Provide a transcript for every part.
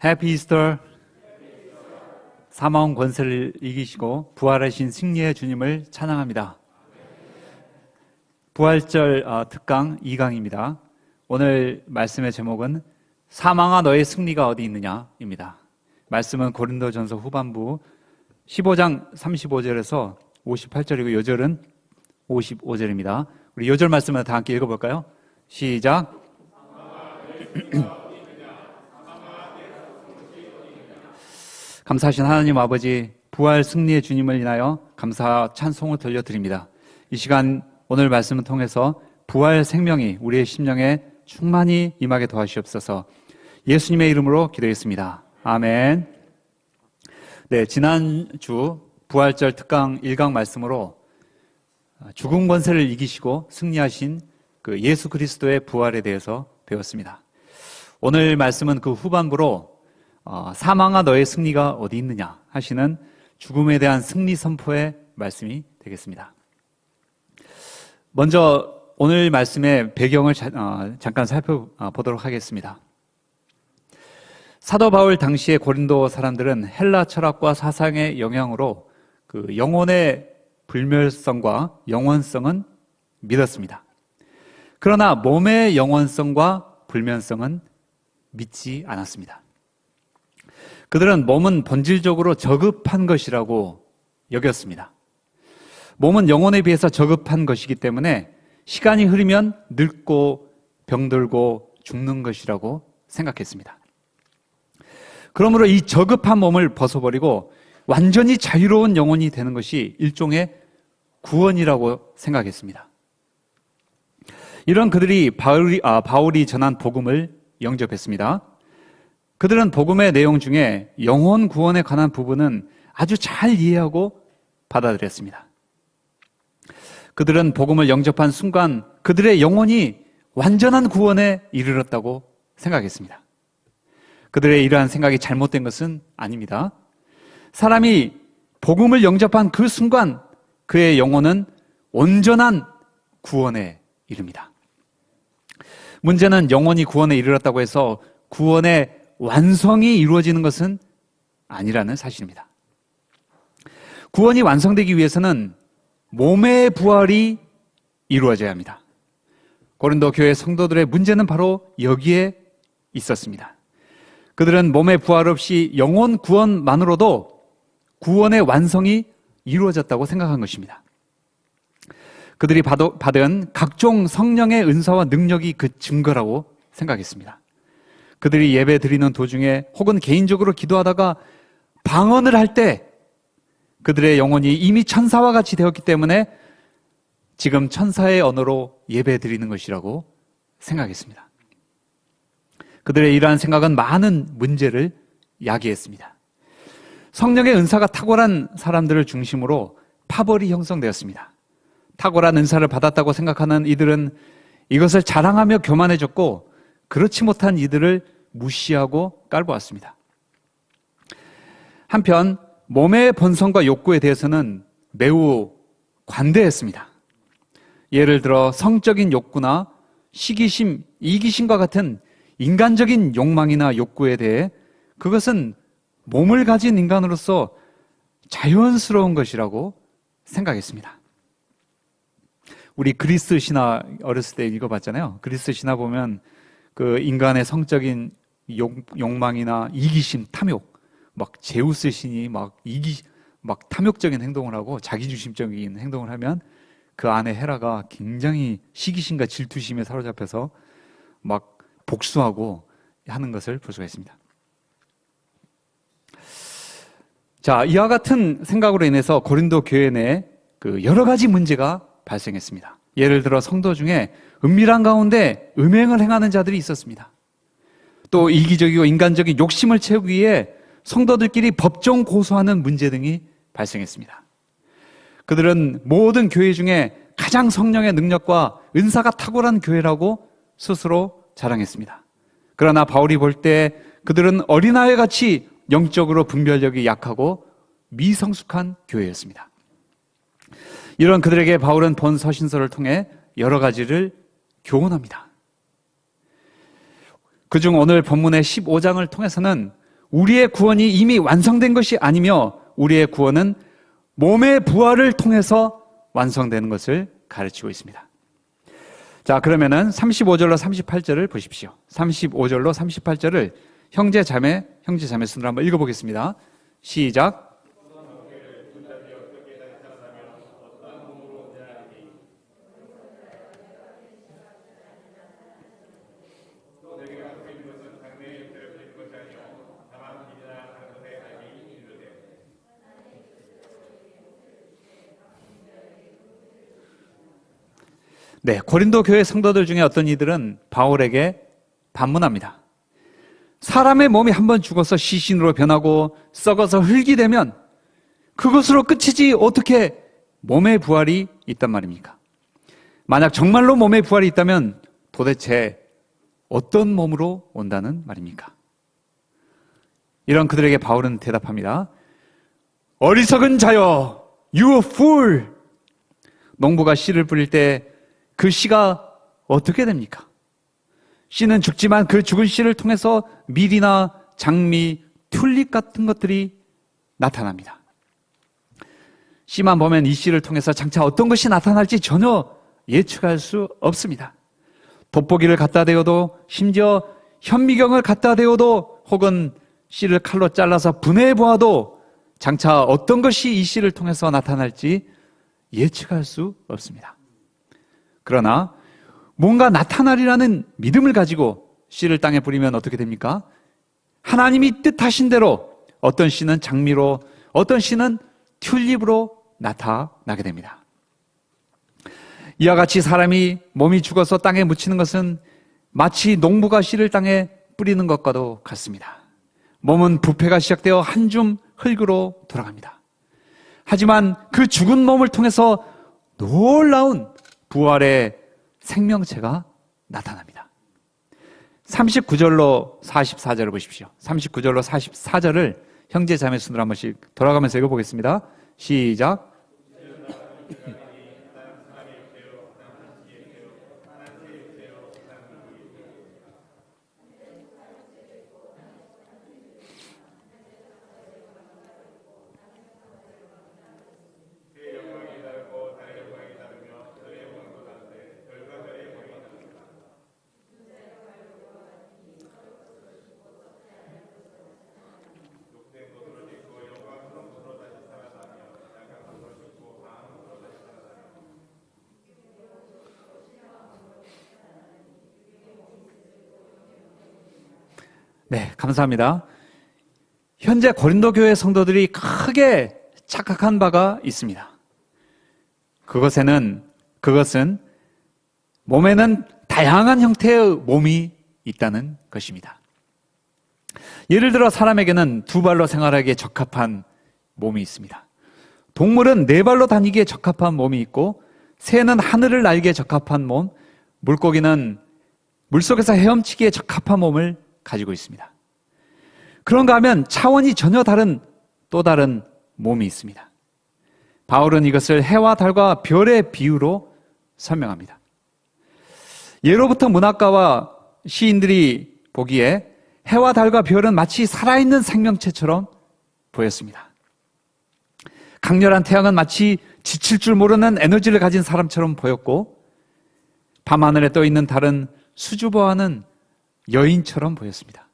해피 이스터. 사망 권세를 이기시고 부활하신 승리의 주님을 찬양합니다. 부활절 특강 2강입니다. 오늘 말씀의 제목은 사망아 너의 승리가 어디 있느냐입니다. 말씀은 고린도전서 후반부 15장 35절에서 58절이고 요절은 55절입니다. 우리 요절 말씀을 다 함께 읽어볼까요? 시작. 감사하신 하나님 아버지, 부활 승리의 주님을 인하여 감사 찬송을 돌려드립니다. 이 시간 오늘 말씀을 통해서 부활 생명이 우리의 심령에 충만히 임하게 도와주시옵소서. 예수님의 이름으로 기도했습니다. 아멘. 네, 지난주 부활절 특강 1강 말씀으로 죽음 권세를 이기시고 승리하신 그 예수 그리스도의 부활에 대해서 배웠습니다. 오늘 말씀은 그 후반부로 사망아 너의 승리가 어디 있느냐 하시는 죽음에 대한 승리 선포의 말씀이 되겠습니다. 먼저 오늘 말씀의 배경을 잠깐 살펴보도록 하겠습니다. 사도 바울 당시의 고린도 사람들은 헬라 철학과 사상의 영향으로 그 영혼의 불멸성과 영원성은 믿었습니다. 그러나 몸의 영원성과 불면성은 믿지 않았습니다. 그들은 몸은 본질적으로 저급한 것이라고 여겼습니다. 몸은 영혼에 비해서 저급한 것이기 때문에 시간이 흐르면 늙고 병들고 죽는 것이라고 생각했습니다. 그러므로 이 저급한 몸을 벗어버리고 완전히 자유로운 영혼이 되는 것이 일종의 구원이라고 생각했습니다. 이런 그들이 바울이 전한 복음을 영접했습니다. 그들은 복음의 내용 중에 영혼 구원에 관한 부분은 아주 잘 이해하고 받아들였습니다. 그들은 복음을 영접한 순간 그들의 영혼이 완전한 구원에 이르렀다고 생각했습니다. 그들의 이러한 생각이 잘못된 것은 아닙니다. 사람이 복음을 영접한 그 순간 그의 영혼은 온전한 구원에 이릅니다. 문제는 영혼이 구원에 이르렀다고 해서 구원의 완성이 이루어지는 것은 아니라는 사실입니다. 구원이 완성되기 위해서는 몸의 부활이 이루어져야 합니다. 고린도 교회 성도들의 문제는 바로 여기에 있었습니다. 그들은 몸의 부활 없이 영혼 구원만으로도 구원의 완성이 이루어졌다고 생각한 것입니다. 그들이 받은 각종 성령의 은사와 능력이 그 증거라고 생각했습니다. 그들이 예배 드리는 도중에 혹은 개인적으로 기도하다가 방언을 할 때 그들의 영혼이 이미 천사와 같이 되었기 때문에 지금 천사의 언어로 예배 드리는 것이라고 생각했습니다. 그들의 이러한 생각은 많은 문제를 야기했습니다. 성령의 은사가 탁월한 사람들을 중심으로 파벌이 형성되었습니다. 탁월한 은사를 받았다고 생각하는 이들은 이것을 자랑하며 교만해졌고 그렇지 못한 이들을 무시하고 깔고 왔습니다. 한편 몸의 본성과 욕구에 대해서는 매우 관대했습니다. 예를 들어 성적인 욕구나 시기심, 이기심과 같은 인간적인 욕망이나 욕구에 대해 그것은 몸을 가진 인간으로서 자연스러운 것이라고 생각했습니다. 우리 그리스 신화 어렸을 때 읽어봤잖아요. 그리스 신화 보면 그 인간의 성적인 욕망이나 이기심, 탐욕, 막 제우스 신이 막 탐욕적인 행동을 하고 자기중심적인 행동을 하면 그 안에 헤라가 굉장히 시기심과 질투심에 사로잡혀서 막 복수하고 하는 것을 볼 수가 있습니다. 자, 이와 같은 생각으로 인해서 고린도 교회 내에 그 여러 가지 문제가 발생했습니다. 예를 들어 성도 중에 은밀한 가운데 음행을 행하는 자들이 있었습니다. 또 이기적이고 인간적인 욕심을 채우기 위해 성도들끼리 법정 고소하는 문제 등이 발생했습니다. 그들은 모든 교회 중에 가장 성령의 능력과 은사가 탁월한 교회라고 스스로 자랑했습니다. 그러나 바울이 볼 때 그들은 어린아이같이 영적으로 분별력이 약하고 미성숙한 교회였습니다. 이런 그들에게 바울은 본 서신서를 통해 여러 가지를 교훈합니다. 그중 오늘 본문의 15장을 통해서는 우리의 구원이 이미 완성된 것이 아니며 우리의 구원은 몸의 부활을 통해서 완성되는 것을 가르치고 있습니다. 자, 그러면은 35절로 38절을 보십시오. 35절로 38절을 형제 자매 순으로 한번 읽어보겠습니다. 시작. 네, 고린도 교회 성도들 중에 어떤 이들은 바울에게 반문합니다. 사람의 몸이 한번 죽어서 시신으로 변하고 썩어서 흙이 되면 그것으로 끝이지 어떻게 몸의 부활이 있단 말입니까? 만약 정말로 몸의 부활이 있다면 도대체 어떤 몸으로 온다는 말입니까? 이런 그들에게 바울은 대답합니다. 어리석은 자여, you fool! 농부가 씨를 뿌릴 때 그 씨가 어떻게 됩니까? 씨는 죽지만 그 죽은 씨를 통해서 밀이나 장미, 튤립 같은 것들이 나타납니다. 씨만 보면 이 씨를 통해서 장차 어떤 것이 나타날지 전혀 예측할 수 없습니다. 돋보기를 갖다 대어도, 심지어 현미경을 갖다 대어도, 혹은 씨를 칼로 잘라서 분해해 보아도 장차 어떤 것이 이 씨를 통해서 나타날지 예측할 수 없습니다. 그러나 뭔가 나타나리라는 믿음을 가지고 씨를 땅에 뿌리면 어떻게 됩니까? 하나님이 뜻하신 대로 어떤 씨는 장미로, 어떤 씨는 튤립으로 나타나게 됩니다. 이와 같이 사람이 몸이 죽어서 땅에 묻히는 것은 마치 농부가 씨를 땅에 뿌리는 것과도 같습니다. 몸은 부패가 시작되어 한 줌 흙으로 돌아갑니다. 하지만 그 죽은 몸을 통해서 놀라운 부활의 생명체가 나타납니다. 39절로 44절을 보십시오. 39절로 44절을 형제 자매 순으로 한 번씩 돌아가면서 읽어보겠습니다. 시작. 네, 감사합니다. 현재 고린도 교회 성도들이 크게 착각한 바가 있습니다. 그것은 몸에는 다양한 형태의 몸이 있다는 것입니다. 예를 들어 사람에게는 두 발로 생활하기에 적합한 몸이 있습니다. 동물은 네 발로 다니기에 적합한 몸이 있고, 새는 하늘을 날기에 적합한 몸, 물고기는 물속에서 헤엄치기에 적합한 몸을 가지고 있습니다. 그런가 하면 차원이 전혀 다른 또 다른 몸이 있습니다. 바울은 이것을 해와 달과 별의 비유로 설명합니다. 예로부터 문학가와 시인들이 보기에 해와 달과 별은 마치 살아있는 생명체처럼 보였습니다. 강렬한 태양은 마치 지칠 줄 모르는 에너지를 가진 사람처럼 보였고, 밤하늘에 떠 있는 달은 수줍어하는 여인처럼 보였습니다.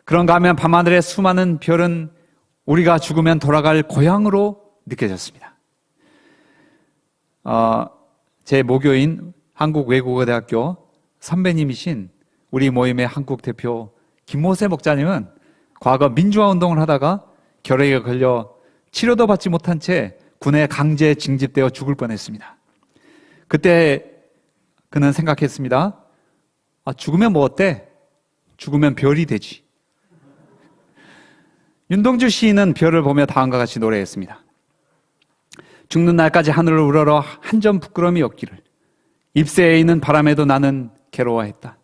그런가 하면 밤하늘의 수많은 별은 우리가 죽으면 돌아갈 고향으로 느껴졌습니다. 제 모교인 한국외국어대학교 선배님이신 우리 모임의 한국 대표 김모세 목자님은 과거 민주화운동을 하다가 결핵에 걸려 치료도 받지 못한 채 군에 강제 징집되어 죽을 뻔했습니다. 그때 그는 생각했습니다. 죽으면 뭐 어때? 죽으면 별이 되지. 윤동주 시인은 별을 보며 다음과 같이 노래했습니다. 죽는 날까지 하늘을 우러러 한 점 부끄러움이 없기를. 잎새에 있는 바람에도 나는 괴로워했다.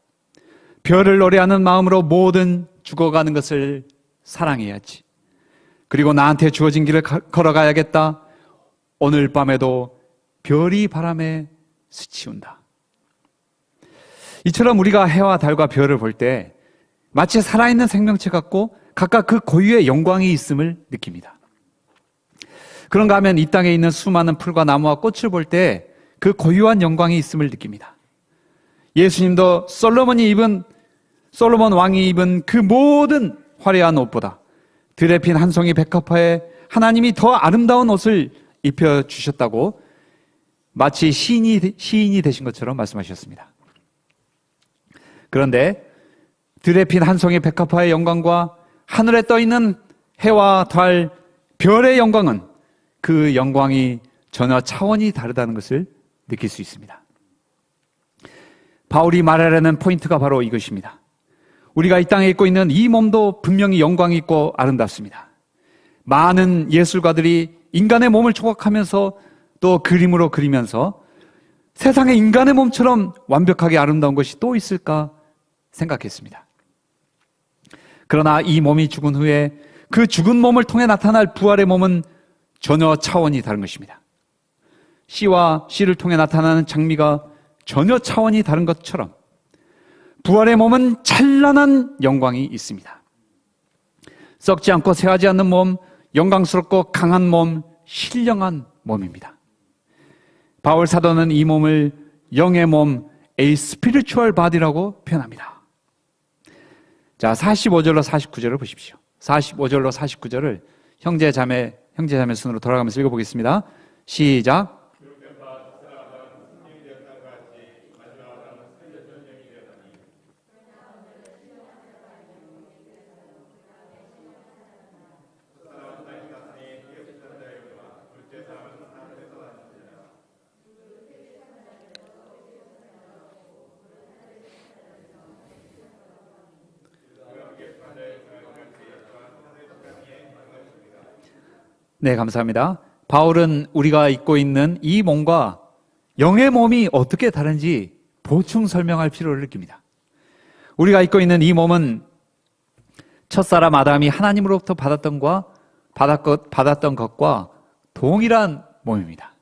별을 노래하는 마음으로 뭐든 죽어가는 것을 사랑해야지. 그리고 나한테 주어진 길을 걸어가야겠다. 오늘 밤에도 별이 바람에 스치운다. 이처럼 우리가 해와 달과 별을 볼 때 마치 살아있는 생명체 같고 각각 그 고유의 영광이 있음을 느낍니다. 그런가 하면 이 땅에 있는 수많은 풀과 나무와 꽃을 볼 때 그 고유한 영광이 있음을 느낍니다. 예수님도 솔로몬 왕이 입은 그 모든 화려한 옷보다 들에 핀 한 송이 백합화에 하나님이 더 아름다운 옷을 입혀주셨다고 마치 시인이 되신 것처럼 말씀하셨습니다. 그런데 들에 핀 한 송이 백합화의 영광과 하늘에 떠있는 해와 달, 별의 영광은 그 영광이 전혀 차원이 다르다는 것을 느낄 수 있습니다. 바울이 말하려는 포인트가 바로 이것입니다. 우리가 이 땅에 입고 있는 이 몸도 분명히 영광이 있고 아름답습니다. 많은 예술가들이 인간의 몸을 조각하면서 또 그림으로 그리면서 세상에 인간의 몸처럼 완벽하게 아름다운 것이 또 있을까 생각했습니다. 그러나 이 몸이 죽은 후에 그 죽은 몸을 통해 나타날 부활의 몸은 전혀 차원이 다른 것입니다. 씨와 씨를 통해 나타나는 장미가 전혀 차원이 다른 것처럼 부활의 몸은 찬란한 영광이 있습니다. 썩지 않고 새하지 않는 몸, 영광스럽고 강한 몸, 신령한 몸입니다. 바울 사도는 이 몸을 영의 몸, a spiritual body라고 표현합니다. 자, 45절로 49절을 보십시오. 45절로 49절을 형제 자매 순으로 돌아가면서 읽어보겠습니다. 시작. 네, 감사합니다. 바울은 우리가 입고 있는 이 몸과 영의 몸이 어떻게 다른지 보충 설명할 필요를 느낍니다. 우리가 입고 있는 이 몸은 첫사람 아담이 하나님으로부터 받았던 것과 동일한 몸입니다.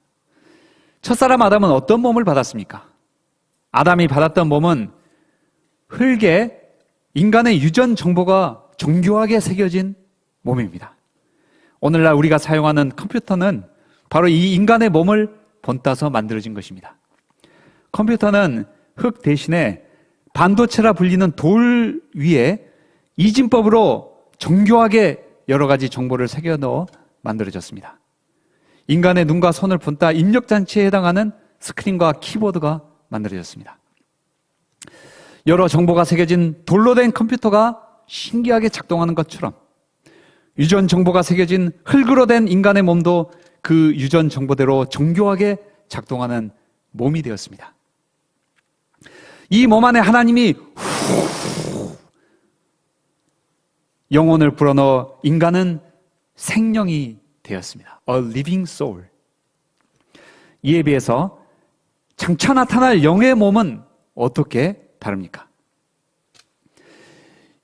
첫사람 아담은 어떤 몸을 받았습니까? 아담이 받았던 몸은 흙에 인간의 유전 정보가 정교하게 새겨진 몸입니다. 오늘날 우리가 사용하는 컴퓨터는 바로 이 인간의 몸을 본따서 만들어진 것입니다. 컴퓨터는 흙 대신에 반도체라 불리는 돌 위에 이진법으로 정교하게 여러 가지 정보를 새겨 넣어 만들어졌습니다. 인간의 눈과 손을 본따 입력장치에 해당하는 스크린과 키보드가 만들어졌습니다. 여러 정보가 새겨진 돌로 된 컴퓨터가 신기하게 작동하는 것처럼 유전 정보가 새겨진 흙으로 된 인간의 몸도 그 유전 정보대로 정교하게 작동하는 몸이 되었습니다. 이 몸 안에 하나님이 영혼을 불어넣어 인간은 생명이 되었습니다. A living soul. 이에 비해서 장차 나타날 영의 몸은 어떻게 다릅니까?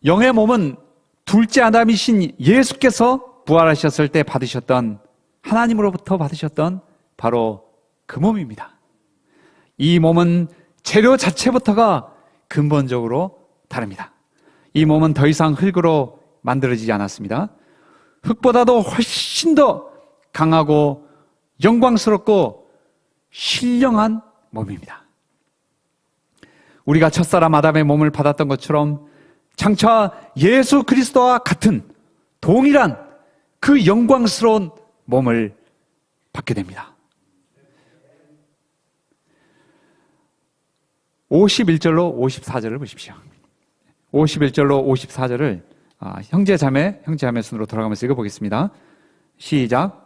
영의 몸은 둘째 아담이신 예수께서 부활하셨을 때 받으셨던, 하나님으로부터 받으셨던 바로 그 몸입니다. 이 몸은 재료 자체부터가 근본적으로 다릅니다. 이 몸은 더 이상 흙으로 만들어지지 않았습니다. 흙보다도 훨씬 더 강하고 영광스럽고 신령한 몸입니다. 우리가 첫사람 아담의 몸을 받았던 것처럼 장차 예수 그리스도와 같은 동일한 그 영광스러운 몸을 받게 됩니다. 51절로 54절을 보십시오. 51절로 54절을 형제 자매 순으로 돌아가면서 읽어보겠습니다. 시작.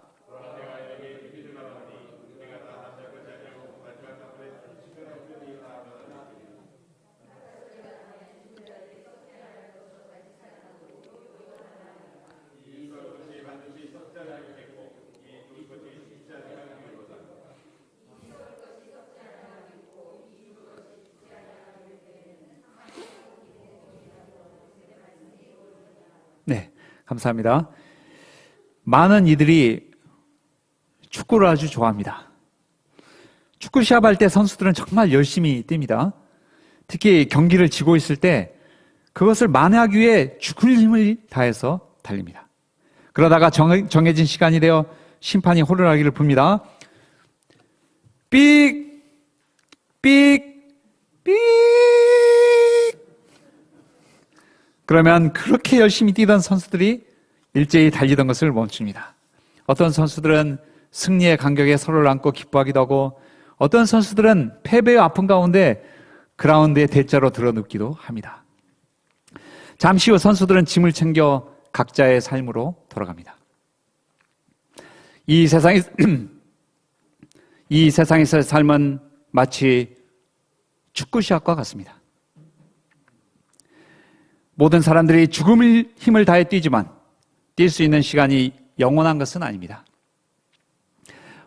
네, 감사합니다. 많은 이들이 축구를 아주 좋아합니다. 축구 시합할 때 선수들은 정말 열심히 뜁니다. 특히 경기를 지고 있을 때 그것을 만회하기 위해 죽을 힘을 다해서 달립니다. 그러다가 정해진 시간이 되어 심판이 호루라기를 붑니다. 삑! 삑! 삑! 그러면 그렇게 열심히 뛰던 선수들이 일제히 달리던 것을 멈춥니다. 어떤 선수들은 승리의 감격에 서로를 안고 기뻐하기도 하고 어떤 선수들은 패배의 아픔 가운데 그라운드에 대자로 드러눕기도 합니다. 잠시 후 선수들은 짐을 챙겨 각자의 삶으로 돌아갑니다. 이 세상에서의 삶은 마치 축구 시합과 같습니다. 모든 사람들이 죽음의 힘을 다해 뛰지만 뛸 수 있는 시간이 영원한 것은 아닙니다.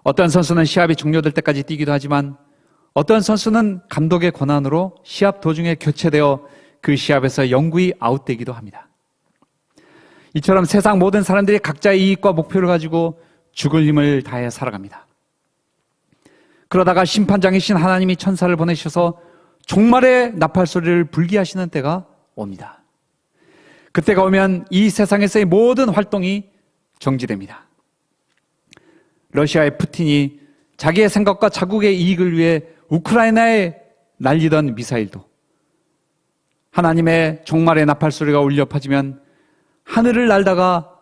어떤 선수는 시합이 종료될 때까지 뛰기도 하지만 어떤 선수는 감독의 권한으로 시합 도중에 교체되어 그 시합에서 영구히 아웃되기도 합니다. 이처럼 세상 모든 사람들이 각자의 이익과 목표를 가지고 죽을 힘을 다해 살아갑니다. 그러다가 심판장이신 하나님이 천사를 보내셔서 종말의 나팔 소리를 불게 하시는 때가 옵니다. 그때가 오면 이 세상에서의 모든 활동이 정지됩니다. 러시아의 푸틴이 자기의 생각과 자국의 이익을 위해 우크라이나에 날리던 미사일도 하나님의 종말의 나팔 소리가 울려 퍼지면 하늘을 날다가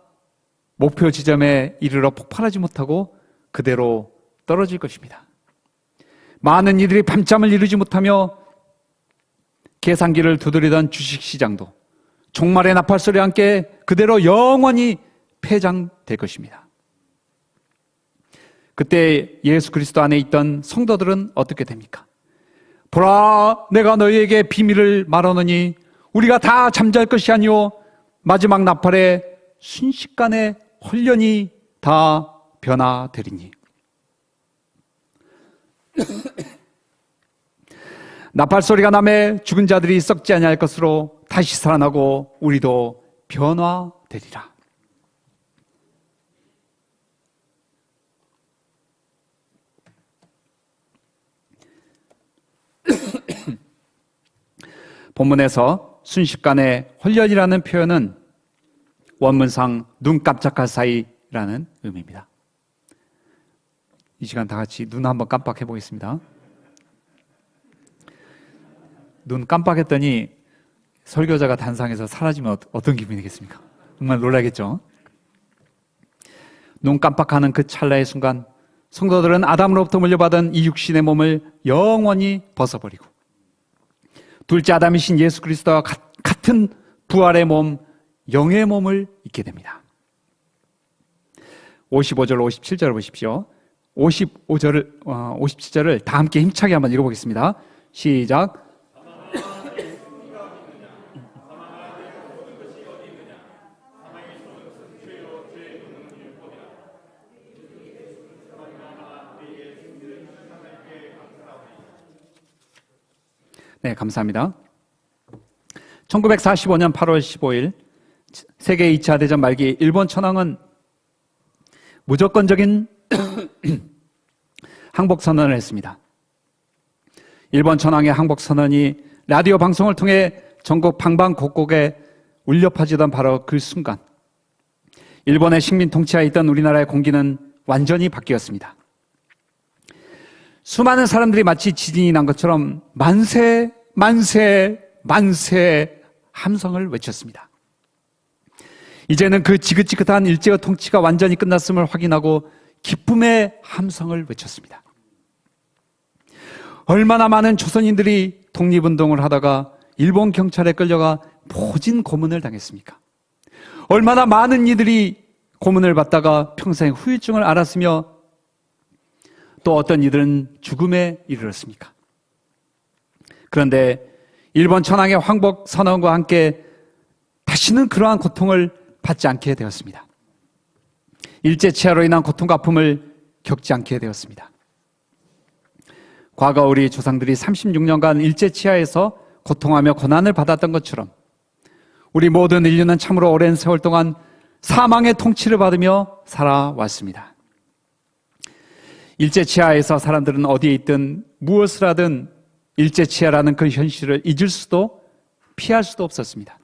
목표 지점에 이르러 폭발하지 못하고 그대로 떨어질 것입니다. 많은 이들이 밤잠을 이루지 못하며 계산기를 두드리던 주식시장도 종말의 나팔 소리와 함께 그대로 영원히 폐장될 것입니다. 그때 예수 그리스도 안에 있던 성도들은 어떻게 됩니까? 보라, 내가 너희에게 비밀을 말하노니 우리가 다 잠잘 것이 아니오 마지막 나팔에 순식간에 홀연히 다 변화되리니. 나팔 소리가 나매 죽은 자들이 썩지 아니할 것으로 다시 살아나고 우리도 변화되리라. 본문에서 순식간에 홀연이라는 표현은 원문상 눈 깜짝할 사이라는 의미입니다. 이 시간 다 같이 눈 한번 깜빡해 보겠습니다. 눈 깜빡했더니 설교자가 단상에서 사라지면 어떤 기분이겠습니까? 정말 놀라겠죠? 눈 깜빡하는 그 찰나의 순간 성도들은 아담으로부터 물려받은 이 육신의 몸을 영원히 벗어버리고 둘째 아담이신 예수 그리스도와 같은 부활의 몸, 영의 몸을 입게 됩니다. 55절, 57절 보십시오. 57절을 다 함께 힘차게 한번 읽어보겠습니다. 시작. 네, 감사합니다. 1945년 8월 15일 세계 2차 대전 말기 일본 천황은 무조건적인 항복선언을 했습니다. 일본 천황의 항복선언이 라디오 방송을 통해 전국 방방곡곡에 울려 퍼지던 바로 그 순간 일본의 식민 통치하에 있던 우리나라의 공기는 완전히 바뀌었습니다. 수많은 사람들이 마치 지진이 난 것처럼 만세, 만세, 만세 함성을 외쳤습니다. 이제는 그 지긋지긋한 일제의 통치가 완전히 끝났음을 확인하고 기쁨의 함성을 외쳤습니다. 얼마나 많은 조선인들이 독립운동을 하다가 일본 경찰에 끌려가 모진 고문을 당했습니까? 얼마나 많은 이들이 고문을 받다가 평생 후유증을 앓았으며 또 어떤 이들은 죽음에 이르렀습니까? 그런데 일본 천황의 항복 선언과 함께 다시는 그러한 고통을 받지 않게 되었습니다. 일제치하로 인한 고통과 아픔을 겪지 않게 되었습니다. 과거 우리 조상들이 36년간 일제치하에서 고통하며 고난을 받았던 것처럼 우리 모든 인류는 참으로 오랜 세월 동안 사망의 통치를 받으며 살아왔습니다. 일제치하에서 사람들은 어디에 있든 무엇을 하든 일제치하라는 그 현실을 잊을 수도 피할 수도 없었습니다.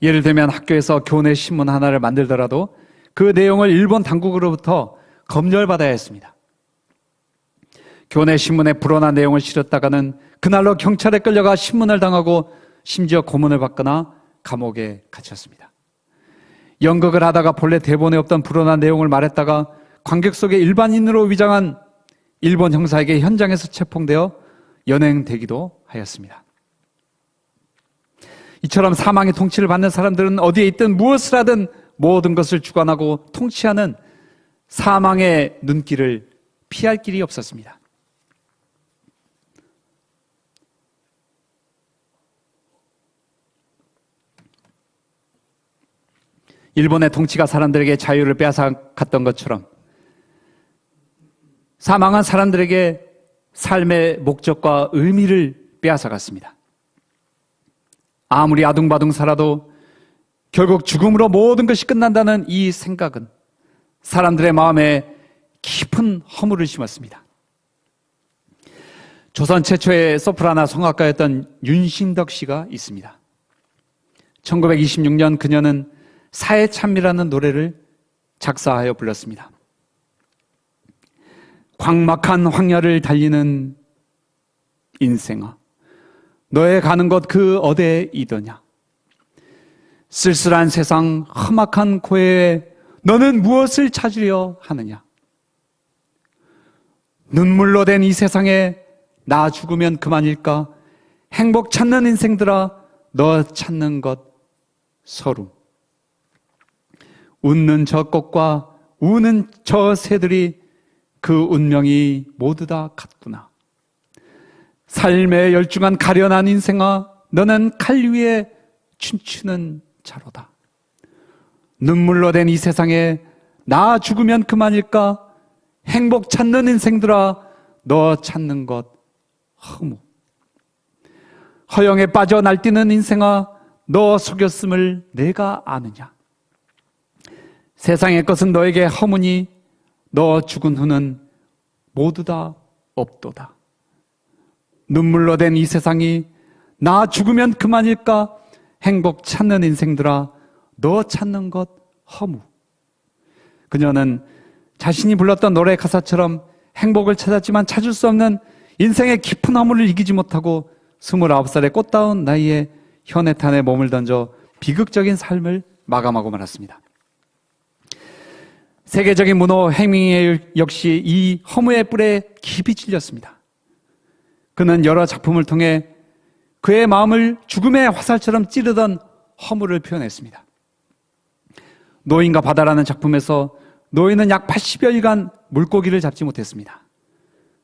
예를 들면 학교에서 교내 신문 하나를 만들더라도 그 내용을 일본 당국으로부터 검열받아야 했습니다. 교내 신문에 불온한 내용을 실었다가는 그날로 경찰에 끌려가 신문을 당하고 심지어 고문을 받거나 감옥에 갇혔습니다. 연극을 하다가 본래 대본에 없던 불온한 내용을 말했다가 관객 속에 일반인으로 위장한 일본 형사에게 현장에서 체포되어 연행되기도 하였습니다. 이처럼 사망의 통치를 받는 사람들은 어디에 있든 무엇을 하든 모든 것을 주관하고 통치하는 사망의 눈길을 피할 길이 없었습니다. 일본의 통치가 사람들에게 자유를 빼앗아갔던 것처럼 사망한 사람들에게 삶의 목적과 의미를 빼앗아갔습니다. 아무리 아둥바둥 살아도 결국 죽음으로 모든 것이 끝난다는 이 생각은 사람들의 마음에 깊은 허물을 심었습니다. 조선 최초의 소프라노 성악가였던 윤신덕 씨가 있습니다. 1926년 그녀는 사해참미라는 노래를 작사하여 불렀습니다. 광막한 황야를 달리는 인생아, 너의 가는 곳 그 어디이더냐? 쓸쓸한 세상 험악한 고해에 너는 무엇을 찾으려 하느냐? 눈물로 된 이 세상에 나 죽으면 그만일까? 행복 찾는 인생들아, 너 찾는 것 서름. 웃는 저 꽃과 우는 저 새들이 그 운명이 모두 다 같구나. 삶에 열중한 가련한 인생아, 너는 칼 위에 춤추는 자로다. 눈물로 된 이 세상에 나 죽으면 그만일까? 행복 찾는 인생들아, 너 찾는 것 허무. 허영에 빠져 날뛰는 인생아, 너 속였음을 내가 아느냐? 세상의 것은 너에게 허무니 너 죽은 후는 모두 다 없도다. 눈물로 된 이 세상이 나 죽으면 그만일까? 행복 찾는 인생들아, 너 찾는 것 허무. 그녀는 자신이 불렀던 노래 가사처럼 행복을 찾았지만 찾을 수 없는 인생의 깊은 허물을 이기지 못하고 29살의 꽃다운 나이에 현해탄에 몸을 던져 비극적인 삶을 마감하고 말았습니다. 세계적인 문호 해밍웨이 역시 이 허무의 뿔에 깊이 찔렸습니다. 그는 여러 작품을 통해 그의 마음을 죽음의 화살처럼 찌르던 허물을 표현했습니다. 노인과 바다라는 작품에서 노인은 약 80여일간 물고기를 잡지 못했습니다.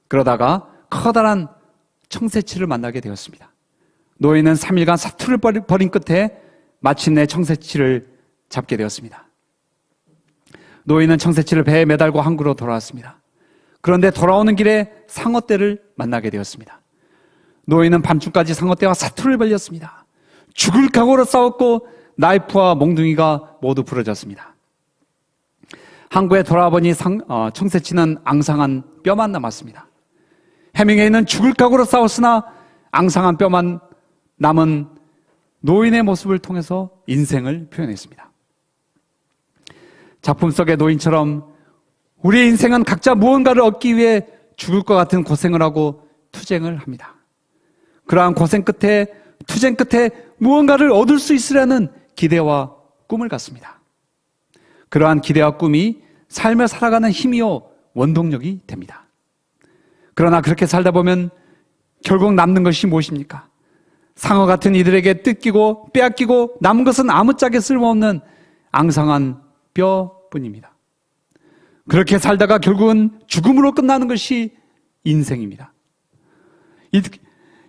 그러다가 커다란 청새치를 만나게 되었습니다. 노인은 3일간 사투를 벌인 끝에 마침내 청새치를 잡게 되었습니다. 노인은 청새치를 배에 매달고 항구로 돌아왔습니다. 그런데 돌아오는 길에 상어떼를 만나게 되었습니다. 노인은 밤중까지 상어떼와 사투를 벌였습니다. 죽을 각오로 싸웠고 나이프와 몽둥이가 모두 부러졌습니다. 항구에 돌아와 보니 청새치는 앙상한 뼈만 남았습니다. 해밍웨이는 죽을 각오로 싸웠으나 앙상한 뼈만 남은 노인의 모습을 통해서 인생을 표현했습니다. 작품 속의 노인처럼 우리의 인생은 각자 무언가를 얻기 위해 죽을 것 같은 고생을 하고 투쟁을 합니다. 그러한 고생 끝에, 투쟁 끝에 무언가를 얻을 수 있으려는 기대와 꿈을 갖습니다. 그러한 기대와 꿈이 삶을 살아가는 힘이요 원동력이 됩니다. 그러나 그렇게 살다 보면 결국 남는 것이 무엇입니까? 상어 같은 이들에게 뜯기고 빼앗기고 남은 것은 아무짝에 쓸모없는 앙상한 뼈뿐입니다. 그렇게 살다가 결국은 죽음으로 끝나는 것이 인생입니다.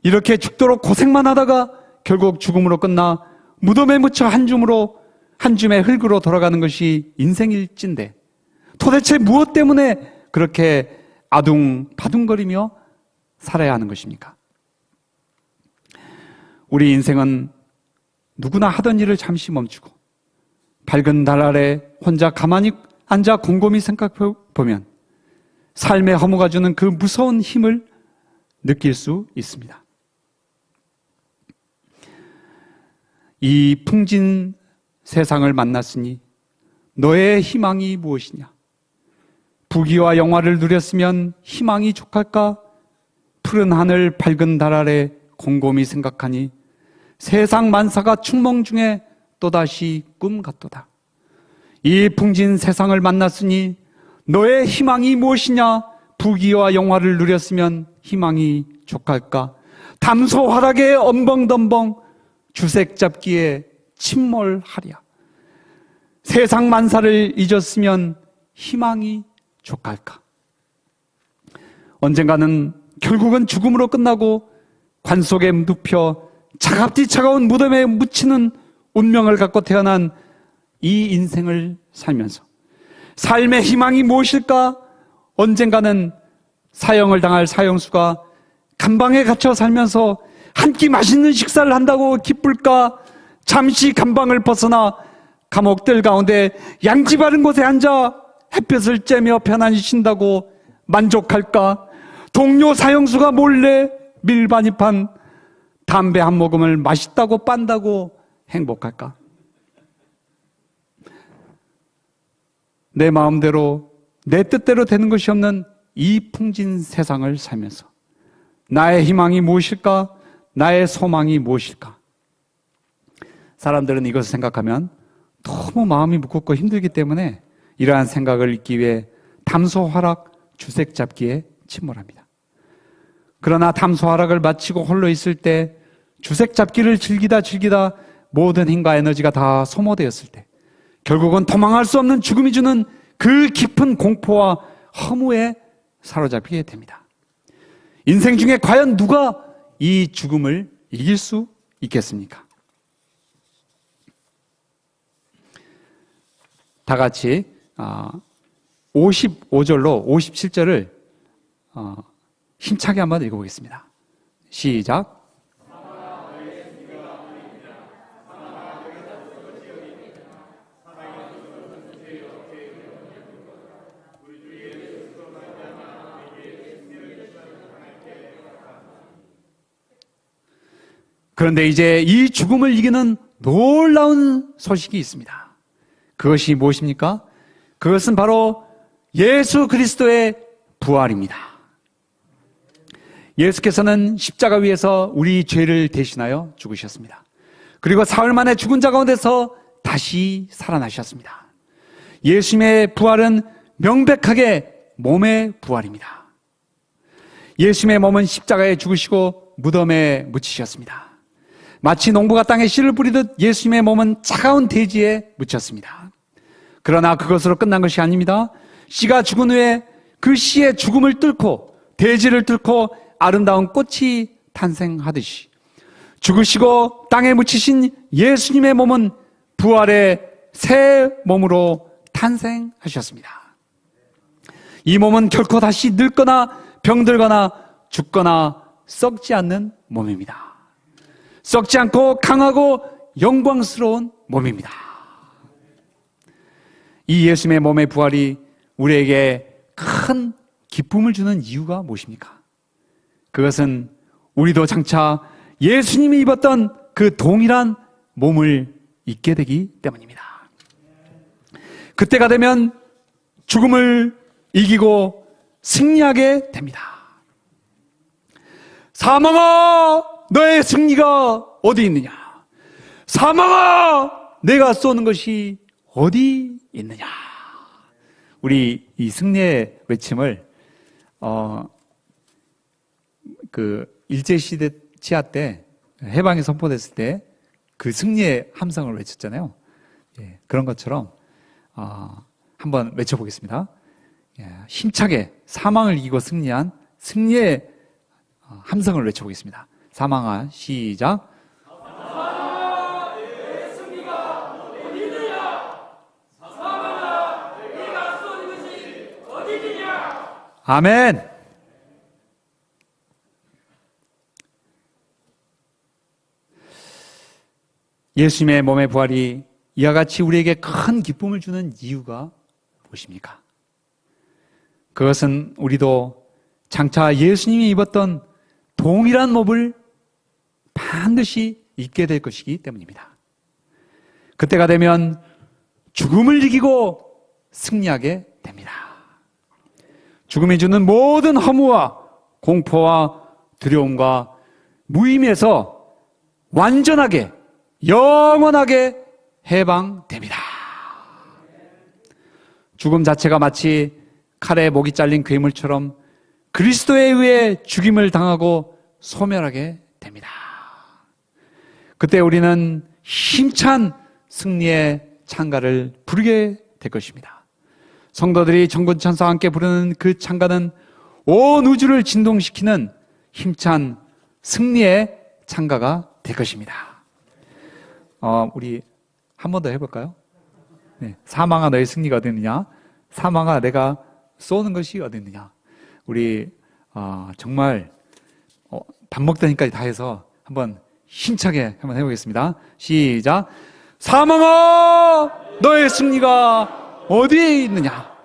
이렇게 죽도록 고생만 하다가 결국 죽음으로 끝나 무덤에 묻혀 한 줌의 흙으로 돌아가는 것이 인생일진데 도대체 무엇 때문에 그렇게 아둥바둥거리며 살아야 하는 것입니까? 우리 인생은 누구나 하던 일을 잠시 멈추고 밝은 달 아래 혼자 가만히 앉아 곰곰이 생각해보면 삶의 허무가 주는 그 무서운 힘을 느낄 수 있습니다. 이 풍진 세상을 만났으니 너의 희망이 무엇이냐? 부귀와 영화를 누렸으면 희망이 족할까? 푸른 하늘 밝은 달 아래 곰곰이 생각하니 세상 만사가 충몽 중에 또다시 꿈 같도다. 이 풍진 세상을 만났으니 너의 희망이 무엇이냐? 부귀와 영화를 누렸으면 희망이 족할까? 담소 화락에 엄벙덤벙 주색 잡기에 침몰하랴. 세상 만사를 잊었으면 희망이 족할까? 언젠가는 결국은 죽음으로 끝나고 관 속에 눕혀 차갑디 차가운 무덤에 묻히는 운명을 갖고 태어난 이 인생을 살면서 삶의 희망이 무엇일까? 언젠가는 사형을 당할 사형수가 감방에 갇혀 살면서 한 끼 맛있는 식사를 한다고 기쁠까? 잠시 감방을 벗어나 감옥들 가운데 양지 바른 곳에 앉아 햇볕을 쬐며 편안히 쉰다고 만족할까? 동료 사형수가 몰래 밀반입한 담배 한 모금을 맛있다고 빤다고 행복할까? 내 마음대로 내 뜻대로 되는 것이 없는 이 풍진 세상을 살면서 나의 희망이 무엇일까? 나의 소망이 무엇일까? 사람들은 이것을 생각하면 너무 마음이 무겁고 힘들기 때문에 이러한 생각을 잊기 위해 담소화락 주색 잡기에 침몰합니다. 그러나 담소화락을 마치고 홀로 있을 때 주색 잡기를 즐기다 모든 힘과 에너지가 다 소모되었을 때 결국은 도망할 수 없는 죽음이 주는 그 깊은 공포와 허무에 사로잡히게 됩니다. 인생 중에 과연 누가 이 죽음을 이길 수 있겠습니까? 다 같이 55절로 57절을 힘차게 한번 읽어보겠습니다. 시작. 그런데 이제 이 죽음을 이기는 놀라운 소식이 있습니다. 그것이 무엇입니까? 그것은 바로 예수 그리스도의 부활입니다. 예수께서는 십자가 위에서 우리 죄를 대신하여 죽으셨습니다. 그리고 사흘 만에 죽은 자 가운데서 다시 살아나셨습니다. 예수님의 부활은 명백하게 몸의 부활입니다. 예수님의 몸은 십자가에 죽으시고 무덤에 묻히셨습니다. 마치 농부가 땅에 씨를 뿌리듯 예수님의 몸은 차가운 대지에 묻혔습니다. 그러나 그것으로 끝난 것이 아닙니다. 씨가 죽은 후에 그 씨의 죽음을 뚫고 대지를 뚫고 아름다운 꽃이 탄생하듯이 죽으시고 땅에 묻히신 예수님의 몸은 부활의 새 몸으로 탄생하셨습니다. 이 몸은 결코 다시 늙거나 병들거나 죽거나 썩지 않는 몸입니다. 썩지 않고 강하고 영광스러운 몸입니다. 이 예수님의 몸의 부활이 우리에게 큰 기쁨을 주는 이유가 무엇입니까? 그것은 우리도 장차 예수님이 입었던 그 동일한 몸을 입게 되기 때문입니다. 그때가 되면 죽음을 이기고 승리하게 됩니다. 사망아, 너의 승리가 어디 있느냐? 사망아, 내가 쏘는 것이 어디 있느냐? 우리 이 승리의 외침을 일제시대 치하 때 해방이 선포됐을 때 그 승리의 함성을 외쳤잖아요. 예, 그런 것처럼 한번 외쳐보겠습니다. 예, 힘차게 사망을 이기고 승리한 승리의 함성을 외쳐보겠습니다. 사망아, 시작. 사망아, 내 승리가 어디 있느냐? 사망아, 내가 쏘는 것이 어디 있느냐? 아멘. 예수님의 몸의 부활이 이와 같이 우리에게 큰 기쁨을 주는 이유가 무엇입니까? 그것은 우리도 장차 예수님이 입었던 동일한 몸을 반드시 입게 될 것이기 때문입니다. 그때가 되면 죽음을 이기고 승리하게 됩니다. 죽음이 주는 모든 허무와 공포와 두려움과 무의미에서 완전하게 영원하게 해방됩니다. 죽음 자체가 마치 칼에 목이 잘린 괴물처럼 그리스도에 의해 죽임을 당하고 소멸하게 됩니다. 그때 우리는 힘찬 승리의 찬가를 부르게 될 것입니다. 성도들이 천군천사와 함께 부르는 그 찬가는 온 우주를 진동시키는 힘찬 승리의 찬가가 될 것입니다. 우리 한 번 더 해볼까요? 네. 사망아 너의 승리가 어디 있느냐? 사망아 내가 쏘는 것이 어디 있느냐? 우리 정말 밥 먹다니까지 다 해서 한번 힘차게 한번 해보겠습니다. 시작. 사망아 너의 승리가 어디에 있느냐?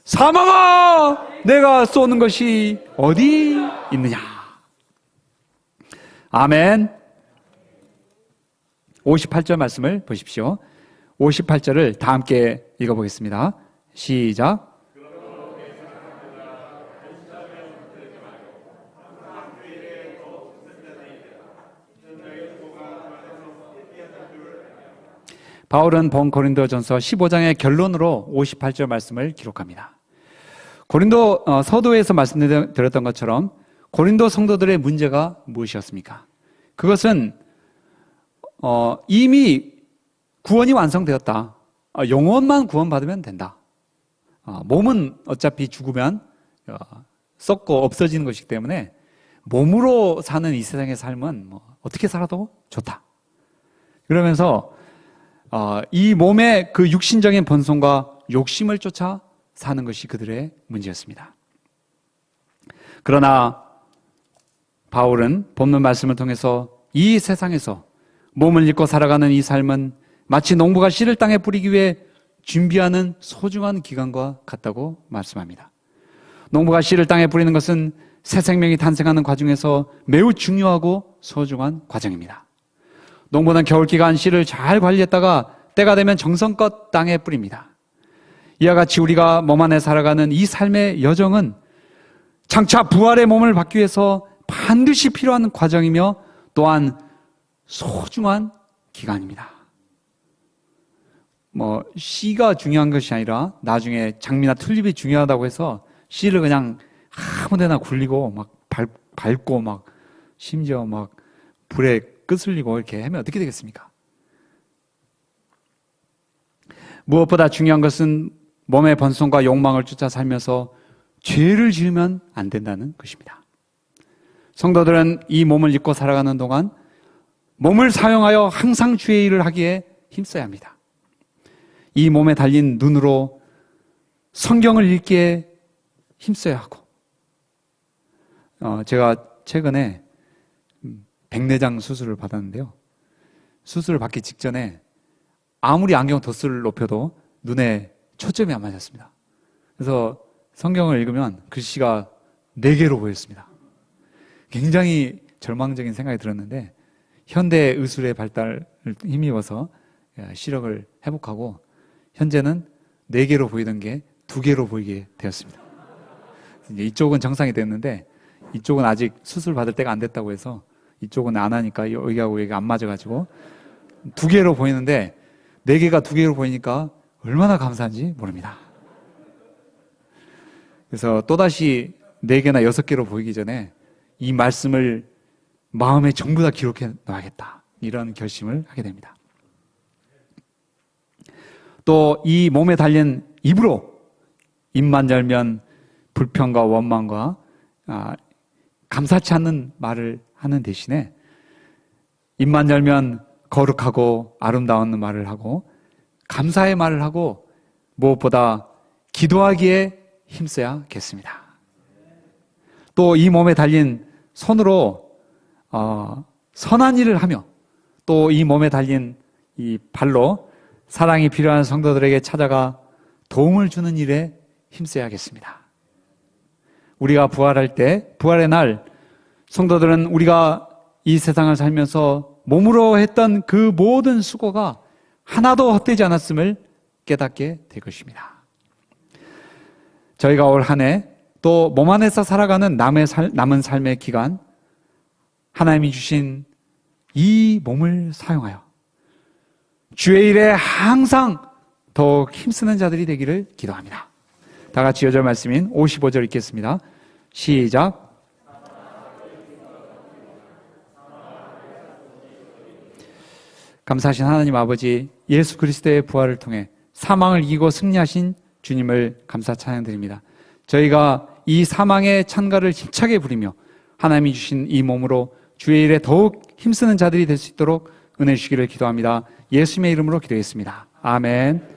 사망아 내가 쏘는 것이 어디 있느냐? 아멘. 58절 말씀을 보십시오. 58절을 다 함께 읽어보겠습니다. 시작. 바울은 본 고린도전서 15장의 결론으로 58절 말씀을 기록합니다. 고린도 서도에서 말씀드렸던 것처럼 고린도 성도들의 문제가 무엇이었습니까? 그것은 이미 구원이 완성되었다. 영혼만 구원받으면 된다. 몸은 어차피 죽으면 썩고 없어지는 것이기 때문에 몸으로 사는 이 세상의 삶은 어떻게 살아도 좋다. 그러면서 이 몸의 그 육신적인 본성과 욕심을 쫓아 사는 것이 그들의 문제였습니다. 그러나 바울은 본문 말씀을 통해서 이 세상에서 몸을 입고 살아가는 이 삶은 마치 농부가 씨를 땅에 뿌리기 위해 준비하는 소중한 기간과 같다고 말씀합니다. 농부가 씨를 땅에 뿌리는 것은 새 생명이 탄생하는 과정에서 매우 중요하고 소중한 과정입니다. 농부는 겨울 기간 씨를 잘 관리했다가 때가 되면 정성껏 땅에 뿌립니다. 이와 같이 우리가 몸 안에 살아가는 이 삶의 여정은 장차 부활의 몸을 받기 위해서 반드시 필요한 과정이며 또한 소중한 기간입니다. 씨가 중요한 것이 아니라 나중에 장미나 튤립이 중요하다고 해서 씨를 그냥 아무 데나 굴리고 막 밟고 막 심지어 막 불에 끄슬리고 이렇게 하면 어떻게 되겠습니까? 무엇보다 중요한 것은 몸의 본성과 욕망을 쫓아 살면서 죄를 지으면 안 된다는 것입니다. 성도들은 이 몸을 입고 살아가는 동안 몸을 사용하여 항상 주의 일을 하기에 힘써야 합니다. 이 몸에 달린 눈으로 성경을 읽기에 힘써야 하고, 제가 최근에 백내장 수술을 받았는데요. 수술을 받기 직전에 아무리 안경 도수를 높여도 눈에 초점이 안 맞았습니다. 그래서 성경을 읽으면 글씨가 4개로 보였습니다. 굉장히 절망적인 생각이 들었는데 현대 의술의 발달을 힘입어서 시력을 회복하고 현재는 4개로 보이던 게 2개로 보이게 되었습니다. 이제 이쪽은 정상이 됐는데 이쪽은 아직 수술 받을 때가 안 됐다고 해서 이쪽은 안 하니까 여기하고 여기가 안 맞아가지고 2개로 보이는데 4개가 2개로 보이니까 얼마나 감사한지 모릅니다. 그래서 또다시 4개나 6개로 보이기 전에 이 말씀을 마음에 전부 다 기록해 놔야겠다. 이런 결심을 하게 됩니다. 또 이 몸에 달린 입으로 입만 열면 불평과 원망과 감사치 않는 말을 하는 대신에 입만 열면 거룩하고 아름다운 말을 하고 감사의 말을 하고 무엇보다 기도하기에 힘써야겠습니다. 또 이 몸에 달린 손으로 선한 일을 하며 또 이 몸에 달린 이 발로 사랑이 필요한 성도들에게 찾아가 도움을 주는 일에 힘써야겠습니다. 우리가 부활할 때, 부활의 날, 성도들은 우리가 이 세상을 살면서 몸으로 했던 그 모든 수고가 하나도 헛되지 않았음을 깨닫게 될 것입니다. 저희가 올 한 해 또 몸 안에서 살아가는 남은 삶의 기간, 하나님이 주신 이 몸을 사용하여 주의 일에 항상 더욱 힘쓰는 자들이 되기를 기도합니다. 다 같이 여절 말씀인 55절 읽겠습니다. 시작. 감사하신 하나님 아버지, 예수 그리스도의 부활을 통해 사망을 이기고 승리하신 주님을 감사 찬양드립니다. 저희가 이 사망의 찬가를 힘차게 부리며 하나님이 주신 이 몸으로 주의 일에 더욱 힘쓰는 자들이 될 수 있도록 은혜 주시기를 기도합니다. 예수님의 이름으로 기도했습니다. 아멘.